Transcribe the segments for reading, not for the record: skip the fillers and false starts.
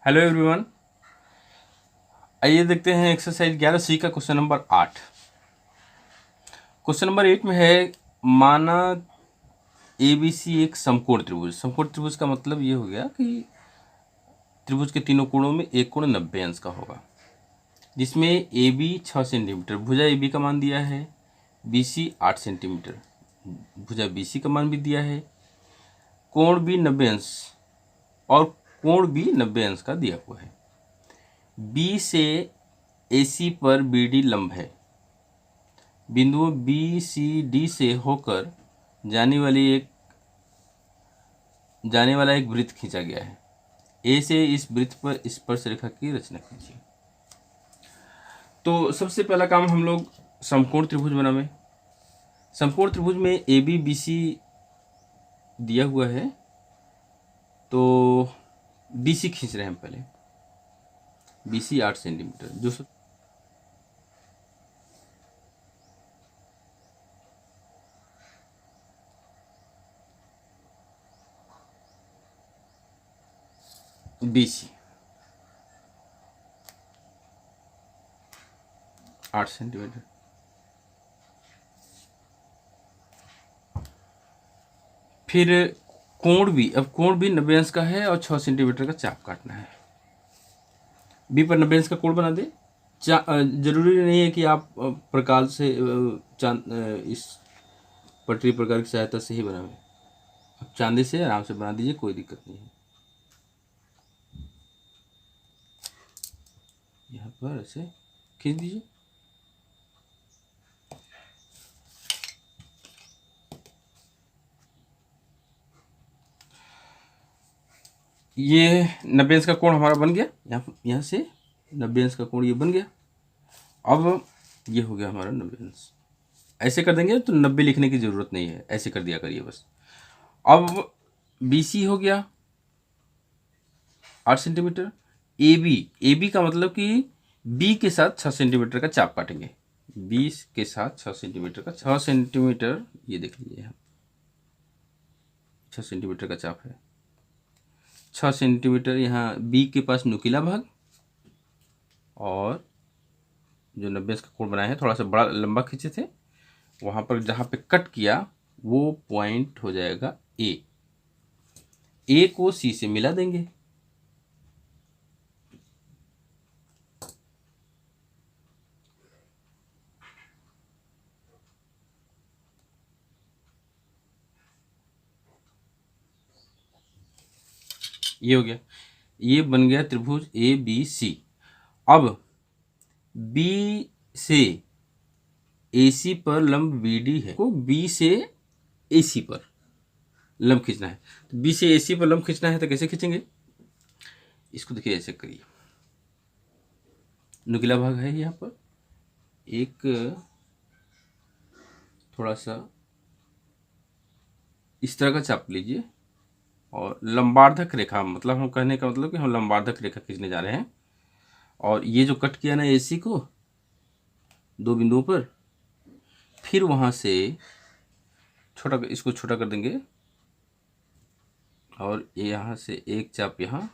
Hello everyone. आइए देखते हैं एक्सरसाइज 11C का क्वेश्चन नंबर 8। क्वेश्चन नंबर 8 में है माना ABC एक समकोण त्रिभुज। समकोण त्रिभुज का मतलब ये हो गया कि त्रिभुज के तीनों कोणों में एक कोण 90 अंश का होगा, जिसमें AB 6 सेंटीमीटर, भुजा AB का मान दिया है, BC 8 सेंटीमीटर, भुजा BC का मान भी दिया है, कोण भी 90 अंश और कोण भी 90 अंश का दिया हुआ है। B से AC पर BD लंब है। बिंदुओं BCD से होकर जाने वाला एक वृत्त खींचा गया है। A से इस वृत्त पर स्पर्श रेखा की रचना कीजिए। तो सबसे पहला काम हम लोग समकोण त्रिभुज बनावे। समकोण त्रिभुज में AB BC दिया हुआ है, तो BC खींच रहे हैं पहले। BC 8 सेंटीमीटर, जो BC 8 सेंटीमीटर। फिर कोण भी, अब कोण भी 90 अंश का है और 6 सेंटीमीटर का चाप काटना है। बी पर 90 अंश का कोण बना दे। जरूरी नहीं है कि आप प्रकाल से इस पटरी प्रकार की सहायता से ही बनावे। आप चांदी से आराम से बना दीजिए, कोई दिक्कत नहीं है। यहाँ पर ऐसे खींच दीजिए। ये 90 अंश का कोण हमारा बन गया। यहाँ से 90 अंश का कोण ये बन गया। अब ये हो गया हमारा 90 अंश। ऐसे कर देंगे तो 90 लिखने की ज़रूरत नहीं है, ऐसे कर दिया करिए बस। अब BC हो गया 8 सेंटीमीटर। AB का मतलब कि B के साथ 6 सेंटीमीटर का चाप काटेंगे। 20 के साथ 6 सेंटीमीटर का, 6 सेंटीमीटर ये देख लीजिए, यहाँ 6 सेंटीमीटर का चाप है। 6 सेंटीमीटर यहाँ B के पास नुकीला भाग, और जो 90 अंश का कोण बनाया है थोड़ा सा बड़ा लंबा खींचे थे, वहाँ पर जहाँ पे कट किया वो पॉइंट हो जाएगा A को C से मिला देंगे। ये हो गया, ये बन गया त्रिभुज ABC। अब B से AC पर लंब BD है, को B से AC पर लंब खींचना है। तो B से AC पर लंब खींचना है तो कैसे खींचेंगे? इसको देखिए, ऐसे करिए। नुकीला भाग है यहाँ पर, एक थोड़ा सा इस तरह का चाप लीजिए, और लंबार्धक रेखा, मतलब हम कहने का मतलब कि हम लंबार्धक रेखा खींचने जा रहे हैं। और ये जो कट किया ना AC को 2 बिंदुओं पर, फिर वहाँ से इसको छोटा कर देंगे, और ये यहाँ से एक चाप यहाँ,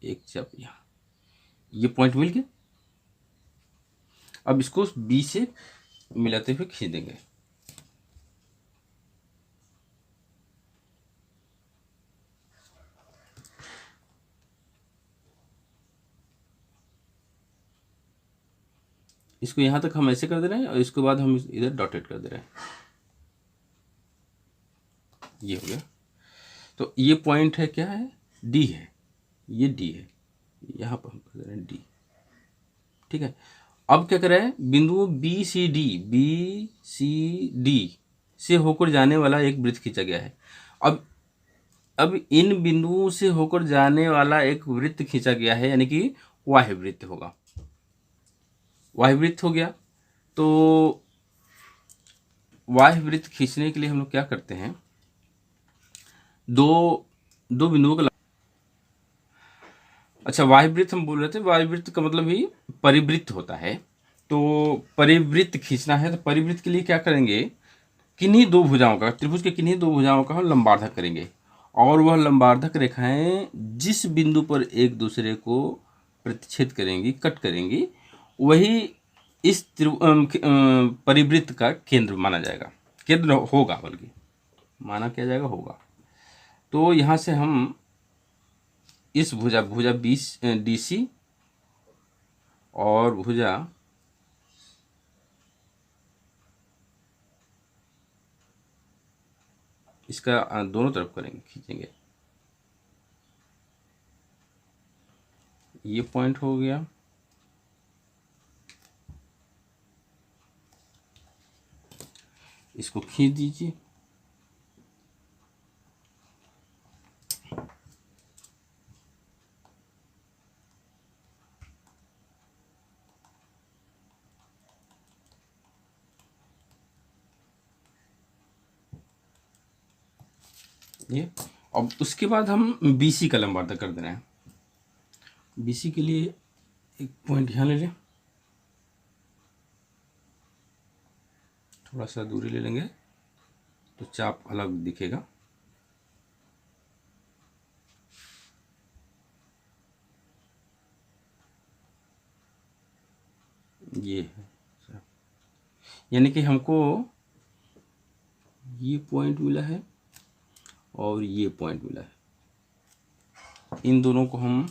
एक चाप यहाँ, ये पॉइंट मिल गया। अब इसको B से मिलाते हुए खींच देंगे। इसको यहाँ तक हम ऐसे कर दे रहे हैं, और इसके बाद हम इधर डॉटेड कर दे रहे हैं। ये हो गया। तो ये पॉइंट है, क्या है? D है, ये D है, यहाँ पर हम कर दे रहे हैं D। ठीक है। अब क्या करें? बिंदुओं BCD से होकर जाने वाला एक वृत्त खींचा गया है। अब इन बिंदुओं से होकर जाने वाला एक वृत्त खींचा गया है, यानी कि वाह्य वृत्त होगा। वाह्य वृत्त हो गया। तो वाह्य वृत्त खींचने के लिए हम लोग क्या करते हैं? दो बिंदुओं का, अच्छा, वाह्य वृत्त हम बोल रहे थे। वाह्य वृत्त का मतलब ही परिवृत्त होता है। तो परिवृत्त खींचना है, तो परिवृत्त के लिए क्या करेंगे? किन्हीं दो भुजाओं का, त्रिभुज के किन्हीं दो भुजाओं का हम लंबार्धक करेंगे, और वह लंबार्धक रेखाएं जिस बिंदु पर एक दूसरे को प्रतिच्छेद करेंगी, कट करेंगी, वही इस परिवृत्त का केंद्र माना जाएगा, केंद्र होगा, बल्कि माना क्या जाएगा, होगा। तो यहाँ से हम इस भुजा DC और भुजा इसका दोनों तरफ करेंगे, खींचेंगे। ये पॉइंट हो गया, इसको खींच दीजिए। ये अब उसके बाद हम BC का लंबार्धक कर दे रहे हैं। BC के लिए एक पॉइंट यहाँ ले लें, थोड़ा सा दूरी ले लेंगे तो चाप अलग दिखेगा। ये है, यानी कि हमको ये पॉइंट मिला है और ये पॉइंट मिला है। इन दोनों को हम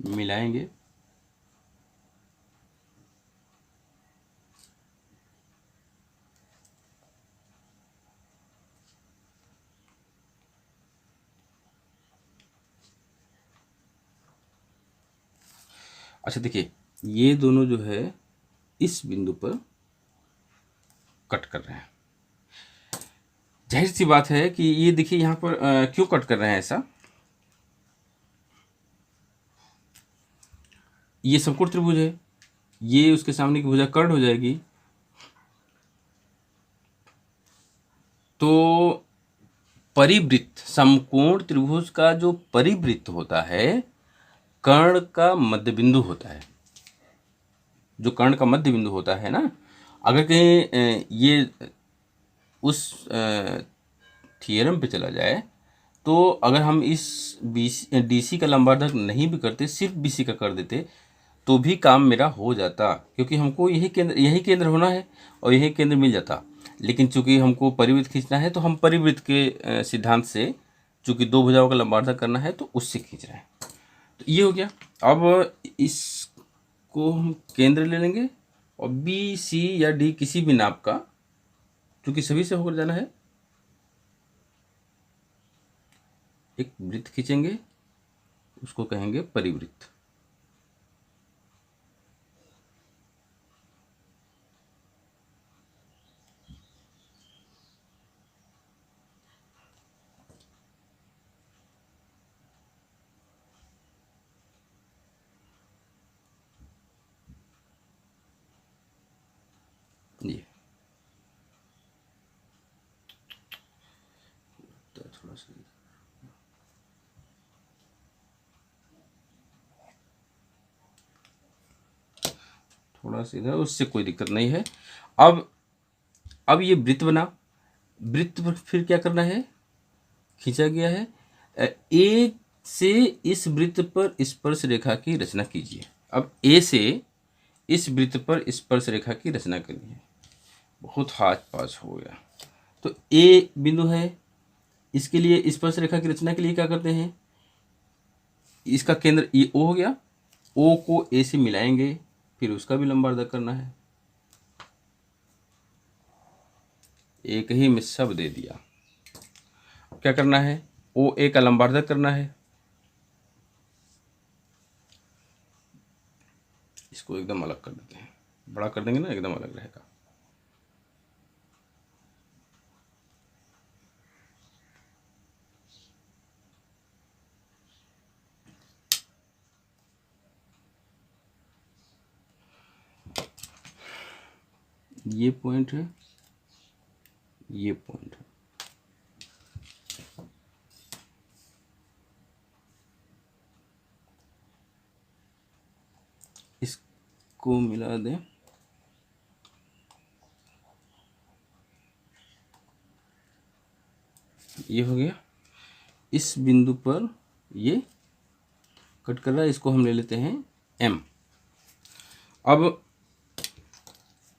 मिलाएंगे। अच्छा देखिए, ये दोनों जो है इस बिंदु पर कट कर रहे हैं। जाहिर सी बात है कि ये देखिए यहाँ पर क्यों कट कर रहे हैं ऐसा। ये समकोण त्रिभुज है, ये उसके सामने की भुजा कर्ण हो जाएगी, तो परिवृत्त, समकोण त्रिभुज का जो परिवृत्त होता है, कर्ण का मध्य बिंदु होता है। जो कर्ण का मध्य बिंदु होता है ना, अगर कहीं ये उस थियरम पे चला जाए, तो अगर हम इस DC का लंबार्धक नहीं भी करते, सिर्फ BC का कर देते, तो भी काम मेरा हो जाता, क्योंकि हमको यही केंद्र होना है और यही केंद्र मिल जाता। लेकिन चूंकि हमको परिवृत्त खींचना है, तो हम परिवृत्त के सिद्धांत से, चूंकि दो भुजाओं का लंबार्धक करना है, तो उससे खींच रहे हैं। तो ये हो गया। अब इसको हम केंद्र ले लेंगे और BC या D किसी भी नाप का, चूंकि सभी से होकर जाना है, एक वृत्त खींचेंगे, उसको कहेंगे परिवृत्त। ये थोड़ा सा इधर, उससे कोई दिक्कत नहीं है। अब ये वृत्त बना, वृत्त पर फिर क्या करना है, खींचा गया है, A से इस वृत्त पर स्पर्श रेखा की रचना कीजिए। अब A से इस वृत्त पर स्पर्श रेखा की रचना करनी है। बहुत हाथ पास हो गया। तो A बिंदु है, इसके लिए स्पर्श रेखा की रचना के लिए क्या करते हैं, इसका केंद्र ये O हो गया, O को A से मिलाएंगे, फिर उसका भी लंबार्धक करना है। एक ही में सब दे दिया। क्या करना है, OA का लंबार्धक करना है। इसको एकदम अलग कर देते हैं, बड़ा कर देंगे ना, एकदम अलग रहेगा। ये पॉइंट है, ये पॉइंट है, इसको मिला दें। ये हो गया। इस बिंदु पर ये कट कर रहा है, इसको हम ले लेते हैं M। अब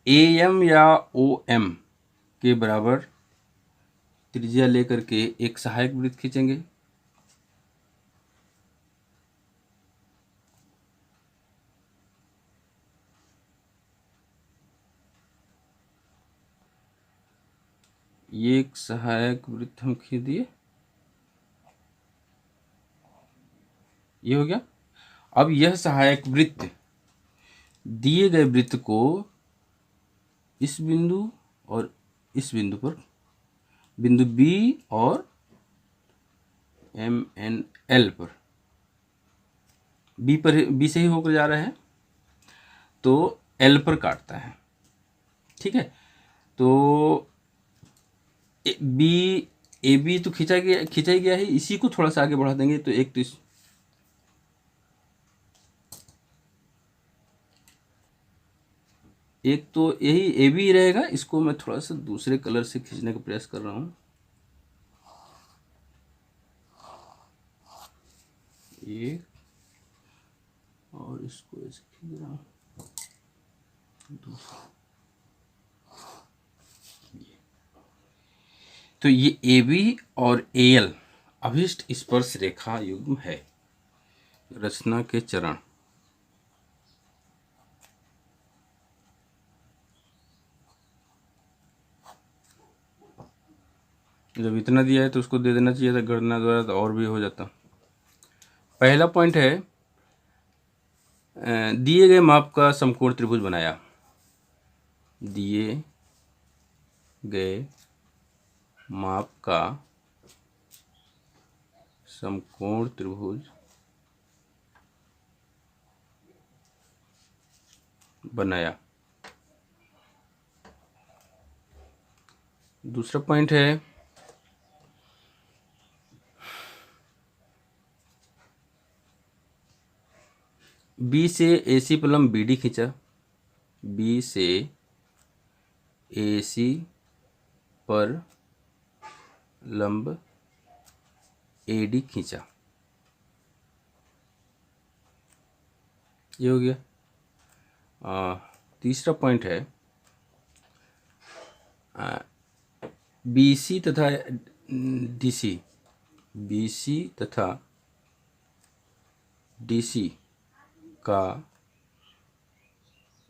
AM या OM के बराबर त्रिज्या लेकर के एक सहायक वृत्त खींचेंगे। ये एक सहायक वृत्त हम खींच दिए, ये हो गया। अब यह सहायक वृत्त दिए गए वृत्त को इस बिंदु और इस बिंदु पर, बिंदु B और MNL पर, B से ही होकर जा रहा है तो L पर काटता है। ठीक है, तो AB तो खींचा ही गया है, इसी को थोड़ा सा आगे बढ़ा देंगे तो एक तो एक तो यही AB ही रहेगा। इसको मैं थोड़ा सा दूसरे कलर से खींचने का प्रयास कर रहा हूँ। ये और इसको ऐसे खींच रहा हूँ दूसरा। तो ये AB और AL अभिष्ट स्पर्श रेखा युग्म है। रचना के चरण, जब इतना दिया है तो उसको दे देना चाहिए था गणना द्वारा, तो और भी हो जाता। पहला पॉइंट है, दिए गए माप का समकोण त्रिभुज बनाया। दिए गए माप का समकोण त्रिभुज बनाया। दूसरा पॉइंट है, B से AC पर लंब BD खींचा। B से AC पर लंब AD खींचा, ये हो गया। तीसरा पॉइंट है, BC तथा DC, BC तथा DC का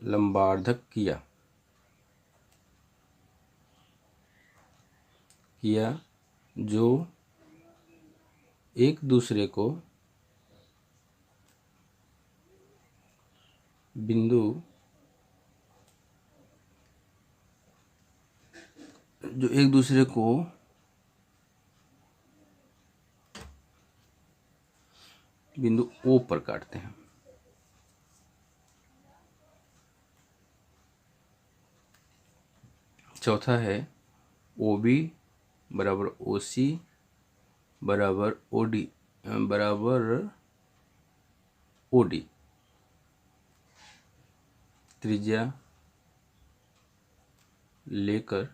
लंबार्धक किया जो एक दूसरे को बिंदु O पर काटते हैं। चौथा है, OB बराबर OC बराबर OD बराबर OD। त्रिज्या लेकर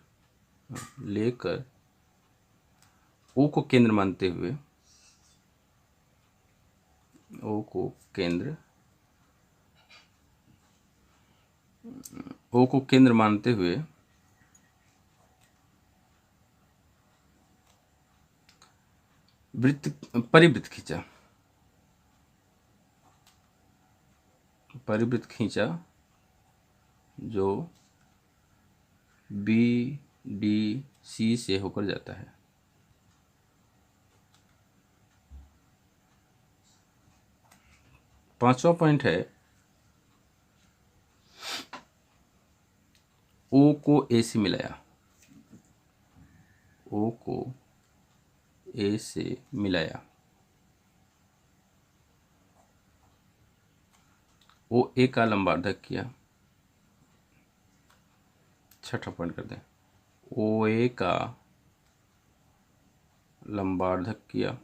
O को केंद्र मानते हुए, O को केंद्र मानते हुए परिवृत्त खींचा जो BDC से होकर जाता है। पांचवा पॉइंट है, O को A से मिलाया। O को A से मिलाया, OA का लंबार्धक किया। छठा पॉइंट कर दें, OA का लंबार्धक किया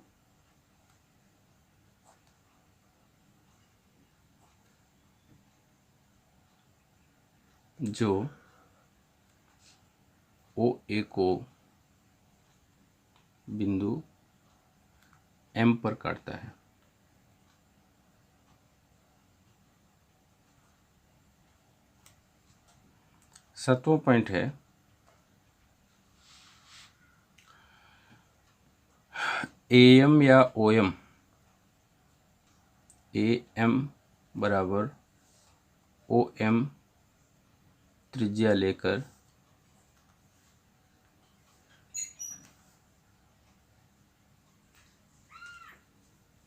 जो OA को बिंदु एम पर काटता है। सातवां पॉइंट है एम या ओएम। एम बराबर ओएम त्रिज्या लेकर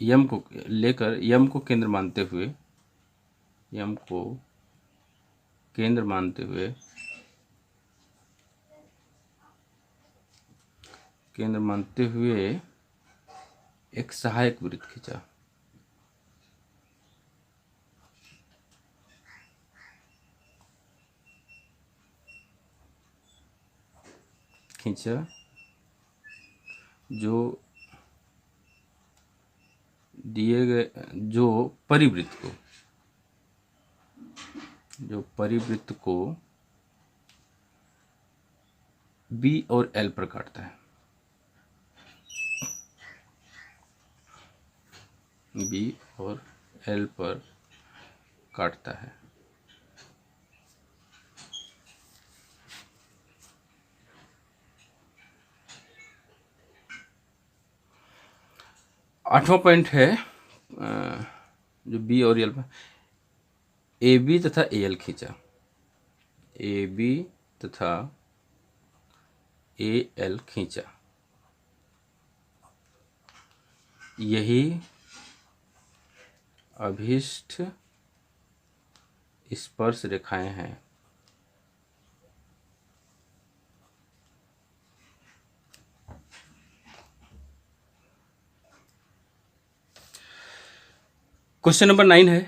यम को केंद्र मानते हुए एक सहायक वृत्त खींचा जो दिए गए परिवृत्त को बी और एल पर काटता है। बी और एल पर काटता है। आठवां पॉइंट है जो बी और एल पर ए बी तथा ए एल खींचा। ए बी तथा ए एल खींचा। यही अभीष्ट स्पर्श रेखाएं हैं। क्वेश्चन नंबर 9 है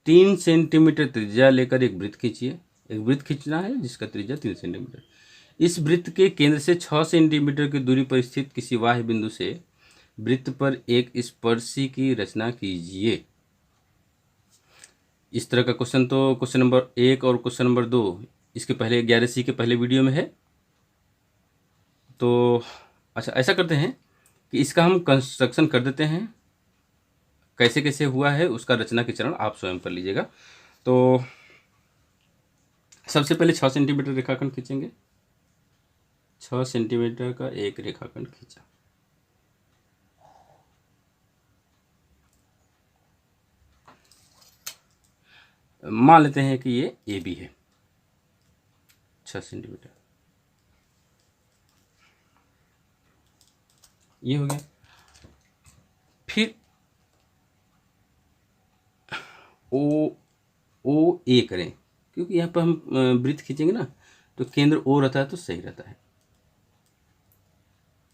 3 सेंटीमीटर त्रिज्या लेकर एक वृत्त खींचिए। एक वृत्त खींचना है जिसका त्रिज्या 3 सेंटीमीटर। इस वृत्त के केंद्र से 6 सेंटीमीटर की दूरी पर स्थित किसी बाह्य बिंदु से वृत्त पर एक स्पर्शी की रचना कीजिए। इस तरह का क्वेश्चन तो क्वेश्चन नंबर 1 और क्वेश्चन नंबर 2 इसके पहले 11C के पहले वीडियो में है। तो अच्छा ऐसा करते हैं कि इसका हम कंस्ट्रक्शन कर देते हैं। कैसे कैसे हुआ है उसका रचना के चरण आप स्वयं कर लीजिएगा। तो सबसे पहले 6 सेंटीमीटर रेखाखंड खींचेंगे। 6 सेंटीमीटर का एक रेखाखंड खींचा। मान लेते हैं कि ये ए बी है 6 सेंटीमीटर। ये हो गया। फिर ओ ए करें क्योंकि यहाँ पर हम वृत्त खींचेंगे ना तो केंद्र ओ रहता है तो सही रहता है।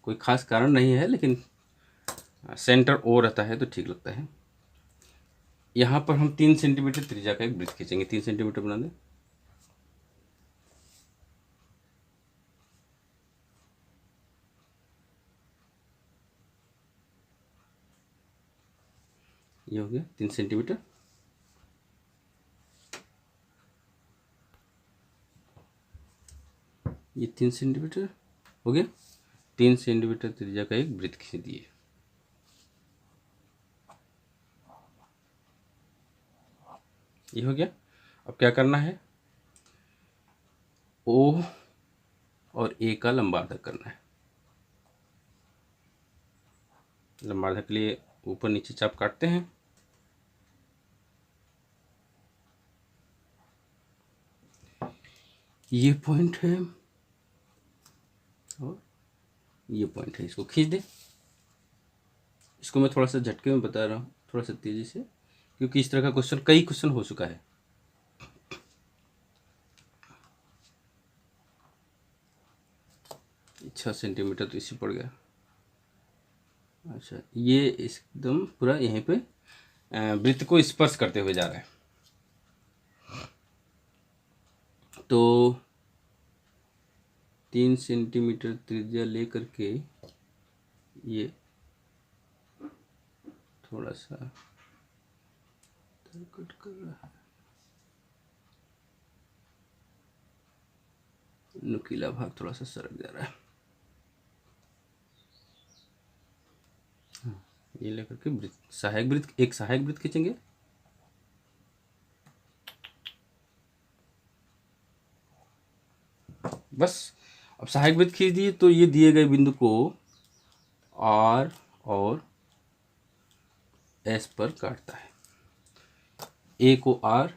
कोई खास कारण नहीं है लेकिन सेंटर ओ रहता है तो ठीक लगता है। यहाँ पर हम 3 सेंटीमीटर त्रिज्या का एक वृत्त खींचेंगे। 3 सेंटीमीटर बना दें। ये हो गया 3 सेंटीमीटर। ये 3 सेंटीमीटर हो गया। 3 सेंटीमीटर त्रिज्या का एक वृत्त खींच दिए। ये हो गया। अब क्या करना है ओ और ए का लंबार्धक करना है। लंबार्धक के लिए ऊपर नीचे चाप काटते हैं। ये पॉइंट है और ये पॉइंट है। इसको खींच दे। इसको मैं थोड़ा सा झटके में बता रहा हूँ थोड़ा सा तेजी से क्योंकि इस तरह का क्वेश्चन कई क्वेश्चन हो चुका है। छः सेंटीमीटर तो इसी पड़ गया। अच्छा ये एकदम पूरा यहीं पे वृत्त को स्पर्श करते हुए जा रहा है। तो 3 सेंटीमीटर त्रिज्या लेकर के ये थोड़ा सा कट कर रहा है। नुकीला भाग थोड़ा सा सरक जा रहा है। ये लेकर के वृत्त, सहायक वृत्त, एक सहायक वृत्त खींचेंगे। बस अब सहायक वृत्त खींच दिए तो ये दिए गए बिंदु को आर और एस पर काटता है। ए को आर,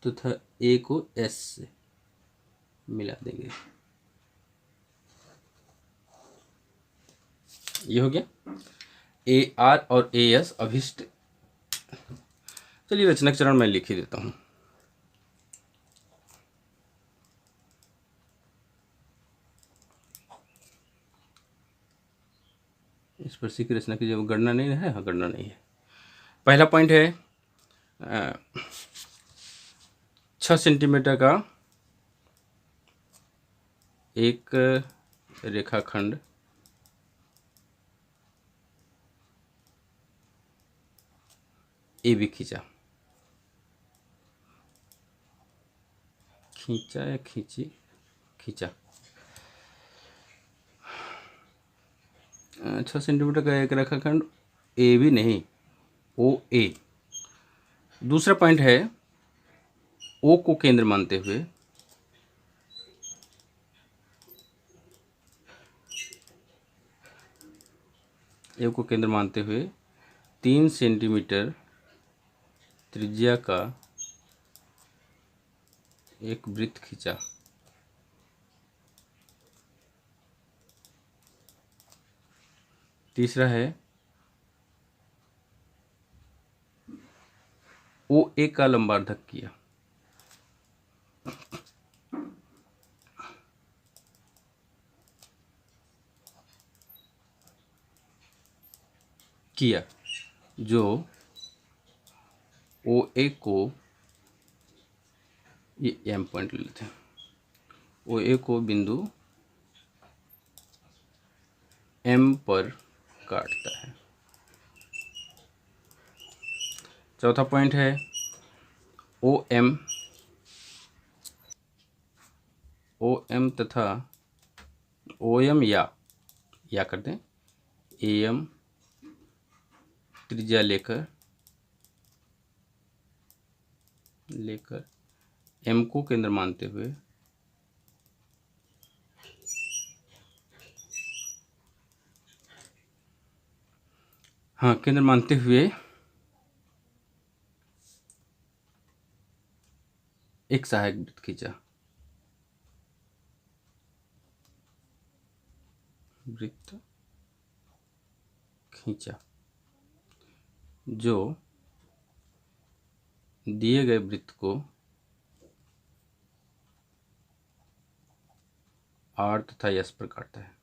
तथा ए को एस से मिला देंगे। ये हो गया ए आर और ए एस अभिष्ट। चलिए रचना चरण मैं लिख ही देता हूं। स्पर्शी की रचना की जब गणना नहीं है, हाँ गणना नहीं है। पहला पॉइंट है 6 सेंटीमीटर का एक रेखाखंड ए बी खींचा या खींचा 6 सेंटीमीटर का एक रेखाखंड ए बी नहीं, ओ ए। दूसरा पॉइंट है ओ को केंद्र मानते हुए ए को केंद्र मानते हुए 3 सेंटीमीटर त्रिज्या का एक वृत्त खींचा। तीसरा है ओ ए का लंबार्धक किया जो ओ ए को, ये एम पॉइंट ले लेते हैं, ओ ए को बिंदु एम पर काटता है। चौथा पॉइंट है ओ एम तथा ओ एम या कर दें ए एम त्रिज्या लेकर एम को केंद्र मानते हुए केंद्र मानते हुए एक सहायक वृत्त खींचा जो दिए गए वृत्त को आर तथा एस पर काटता है।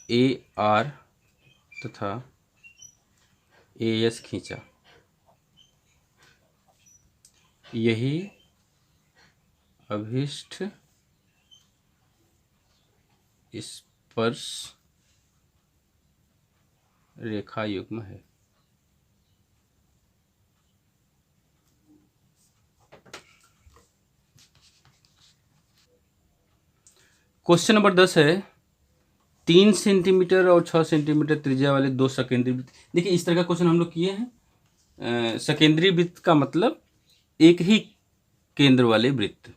ए आर तथा ए एस खींचा, यही अभिष्ट स्पर्श रेखा युग्म है। क्वेश्चन नंबर 10 है 3 सेंटीमीटर और 6 सेंटीमीटर त्रिज्या वाले दो सकेंद्री वृत्त। देखिए इस तरह का क्वेश्चन हम लोग किए हैं। सकेंद्री वृत्त का मतलब एक ही केंद्र वाले वृत्त।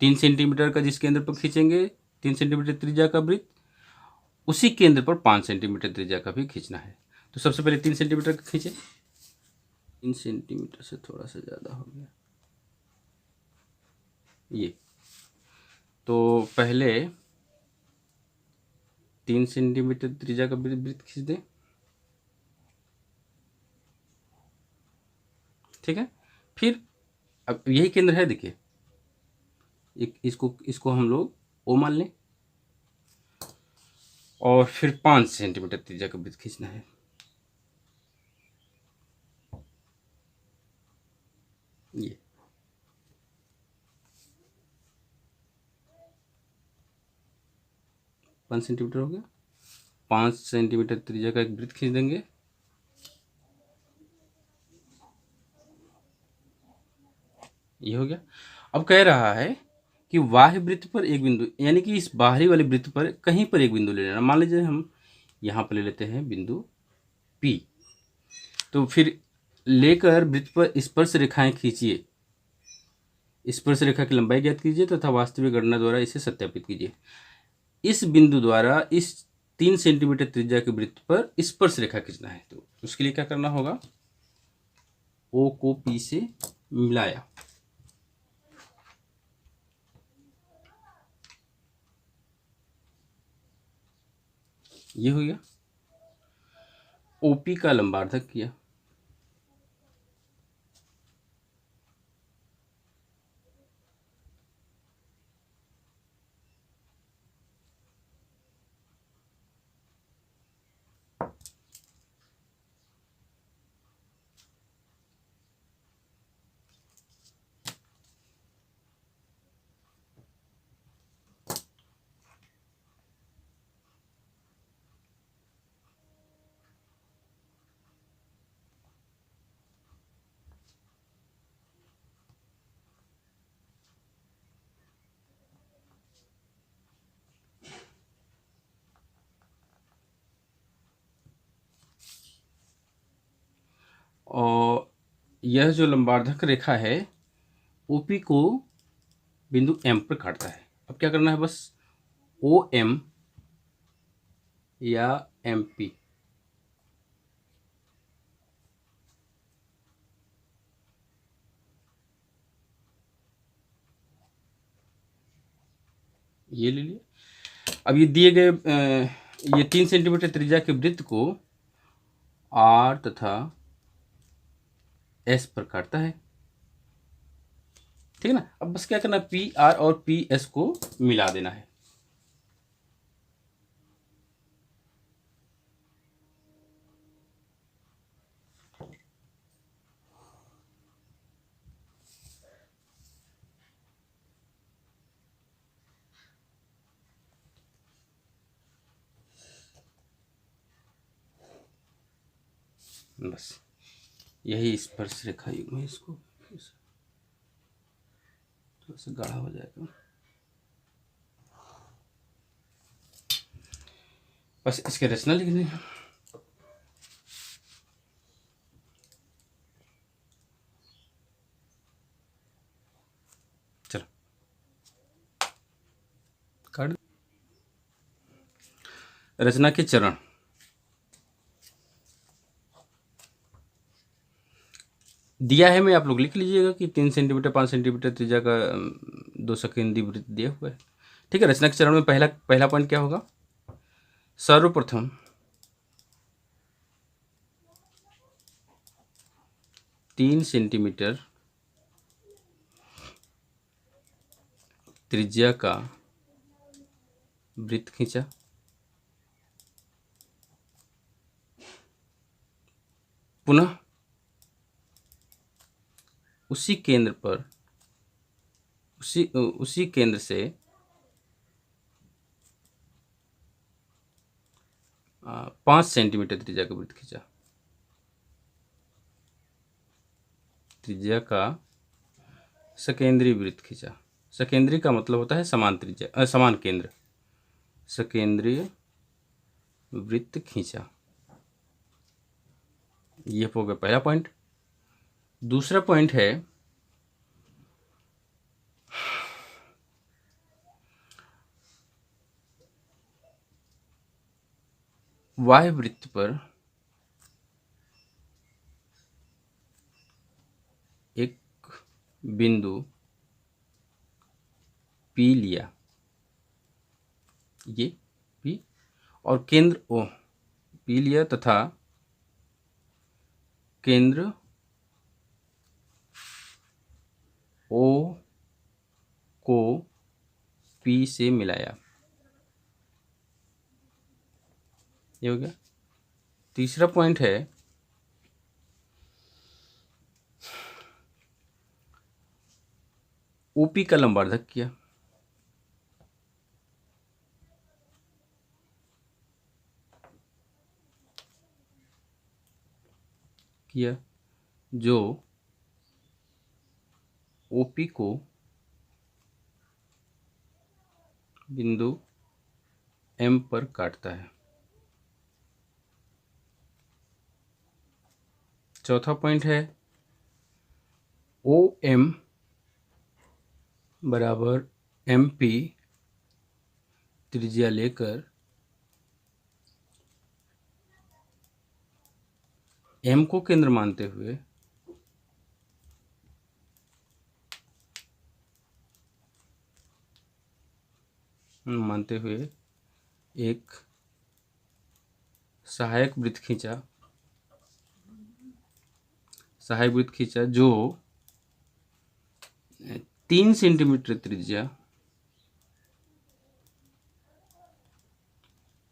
3 सेंटीमीटर का जिस केंद्र पर खींचेंगे 3 सेंटीमीटर त्रिज्या का वृत्त, उसी केंद्र पर 5 सेंटीमीटर त्रिज्या का भी खींचना है। तो सबसे पहले 3 सेंटीमीटर का खींचे। 3 सेंटीमीटर से थोड़ा सा ज़्यादा हो गया ये। तो पहले 3 सेंटीमीटर त्रिज्या का वृत्त खींच दें, ठीक है। फिर अब यही केंद्र है, देखिए इसको हम लोग ओ मान लें और फिर 5 सेंटीमीटर त्रिज्या का वृत्त खींचना है। ये 5 सेंटीमीटर हो गया। 5 सेंटीमीटर त्रिज्या का एक वृत्त खींच देंगे। ये हो गया। अब कह रहा है कि बाह्य वृत्त पर एक बिंदु, यानी कि इस बाहरी वाले वृत्त पर कहीं पर एक बिंदु ले लेना। मान लीजिए हम यहाँ पर ले लेते हैं बिंदु P, तो फिर लेकर वृत्त पर स्पर्श रेखाएं खींचिए। स्पर्श रेखा की लंबाई ज्ञात कीजिए तथा वास्तविक गणना द्वारा इसे सत्यापित कीजिए। इस बिंदु द्वारा इस 3 सेंटीमीटर त्रिज्या के वृत्त पर स्पर्श रेखा खींचना है। तो उसके लिए क्या करना होगा, O को P से मिलाया। ये हो गया। OP का लंबार्धक किया। और यह जो लंबार्धक रेखा है OP को बिंदु M पर काटता है। अब क्या करना है, बस OM या MP ये ले लिए। अब ये दिए गए ये 3 सेंटीमीटर त्रिज्या के वृत्त को R तथा S पर काटता है। ठीक है ना। अब बस क्या करना है, PR और PS को मिला देना है। बस यही स्पर्श रेखा युग्म है। इसको थोड़ा सा गाढ़ा हो जाएगा। बस इसके रचना लिखनी है। चलो काट। रचना के चरण। दिया है, मैं आप लोग लिख लीजिएगा कि 3 सेंटीमीटर 5 सेंटीमीटर त्रिज्या का 2 सकेंद्री वृत्त दिया हुआ है। ठीक है। रचना के चरण में पहला पॉइंट क्या होगा, सर्वप्रथम 3 सेंटीमीटर त्रिज्या का वृत्त खींचा। पुनः उसी केंद्र पर उसी केंद्र से 5 सेंटीमीटर त्रिज्या का वृत्त खींचा। त्रिज्या का सकेंद्री वृत्त खींचा। सकेंद्री का मतलब होता है समान त्रिज्या, समान केंद्र। सकेंद्रीय वृत्त खींचा। ये हो गया पहला पॉइंट। दूसरा पॉइंट है बाह्य वृत्त पर एक बिंदु P लिया, ये P, और केंद्र O P लिया तथा केंद्र O को P से मिलाया। ये हो गया। तीसरा पॉइंट है OP का लंबार्धक किया। किया, जो ओपी को बिंदु एम पर काटता है। चौथा पॉइंट है ओ एम बराबर एम पी त्रिज्या लेकर एम को केंद्र मानते हुए एक सहायक वृत्त खींचा जो 3 सेंटीमीटर त्रिज्या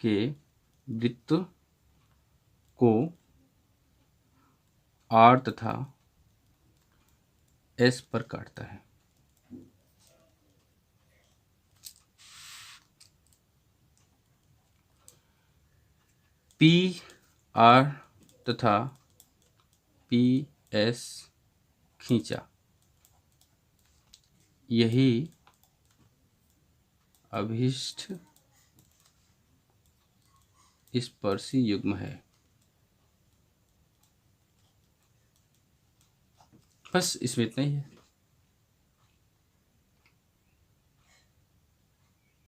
के वृत्त को आर तथा एस पर काटता है। पी आर तथा पी एस खींचा, यही अभीष्ट स्पर्शी युग्म है। बस इसमें इतना ही है।